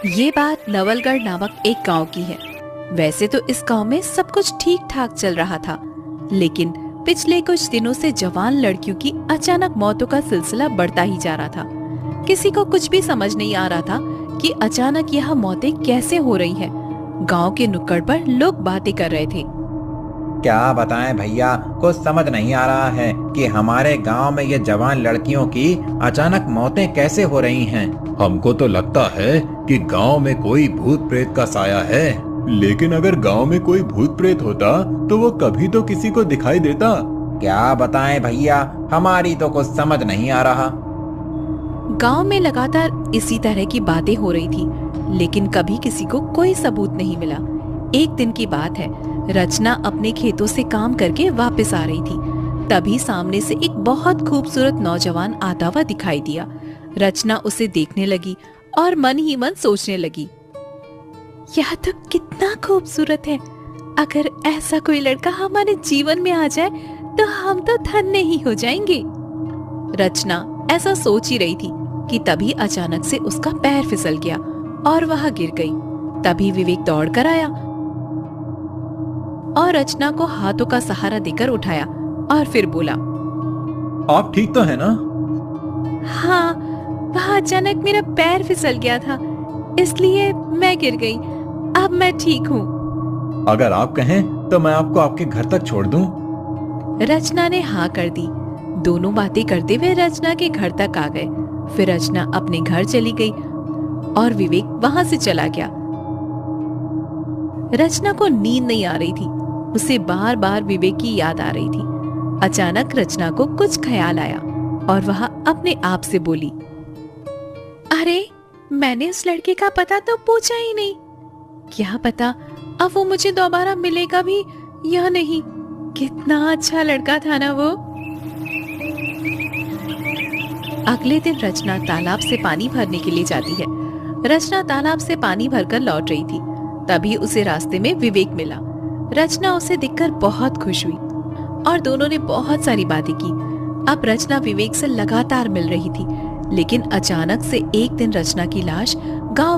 ये बात नवलगढ़ नामक एक गांव की है। वैसे तो इस गांव में सब कुछ ठीक ठाक चल रहा था, लेकिन पिछले कुछ दिनों से जवान लड़कियों की अचानक मौतों का सिलसिला बढ़ता ही जा रहा था। किसी को कुछ भी समझ नहीं आ रहा था कि अचानक यह मौतें कैसे हो रही हैं। गांव के नुक्कड़ पर लोग बातें कर रहे थे। क्या बताएं भैया, कुछ समझ नहीं आ रहा है कि हमारे गांव में ये जवान लड़कियों की अचानक मौतें कैसे हो रही हैं। हमको तो लगता है कि गांव में कोई भूत प्रेत का साया है। लेकिन अगर गांव में कोई भूत प्रेत होता तो वो कभी तो किसी को दिखाई देता। क्या बताएं भैया, हमारी तो कुछ समझ नहीं आ रहा। गांव में लगातार इसी तरह की बातें हो रही थी, लेकिन कभी किसी को कोई सबूत नहीं मिला। एक दिन की बात है, रचना अपने खेतों से काम करके वापस आ रही थी। तभी सामने से एक बहुत खूबसूरत नौजवान आता हुआ दिखाई दिया। रचना उसे देखने लगी और मन ही मन सोचने लगी, यह तो कितना खूबसूरत है। अगर ऐसा कोई लड़का हमारे जीवन में आ जाए तो हम तो धन्य ही हो जाएंगे। रचना ऐसा सोच ही रही थी कि तभी अचानक से उसका पैर फिसल गया और वह गिर गई। तभी विवेक दौड़ कर आया और रचना को हाथों का सहारा देकर उठाया और फिर बोला, आप ठीक तो है ना? हाँ, वह अचानक मेरा पैर फिसल गया था, इसलिए मैं गिर गई। अब मैं ठीक हूँ। अगर आप कहें तो मैं आपको आपके घर तक छोड़ दूं। रचना ने हाँ कर दी। दोनों बातें करते हुए रचना के घर तक आ गए। फिर रचना अपने घर चली गई और विवेक वहां से चला गया। रचना को नींद नहीं आ रही थी, उसे बार बार विवेक की याद आ रही थी। अचानक रचना को कुछ ख्याल आया और वह अपने आप से बोली, अरे मैंने उस लड़के का पता तो पूछा ही नहीं। क्या पता अब वो मुझे दोबारा मिलेगा भी या नहीं। कितना अच्छा लड़का था ना वो। अगले दिन रचना तालाब से पानी भरने के लिए जाती है। रचना तालाब से पानी भरकर लौट रही थी, तभी उसे रास्ते में विवेक मिला। रचना उसे देखकर बहुत खुश हुई और दोनों ने बहुत सारी बातें की। अब रचना विवेक से लगातार मिल रही थी, लेकिन अचानक से एक दिन रचना की लाश गांव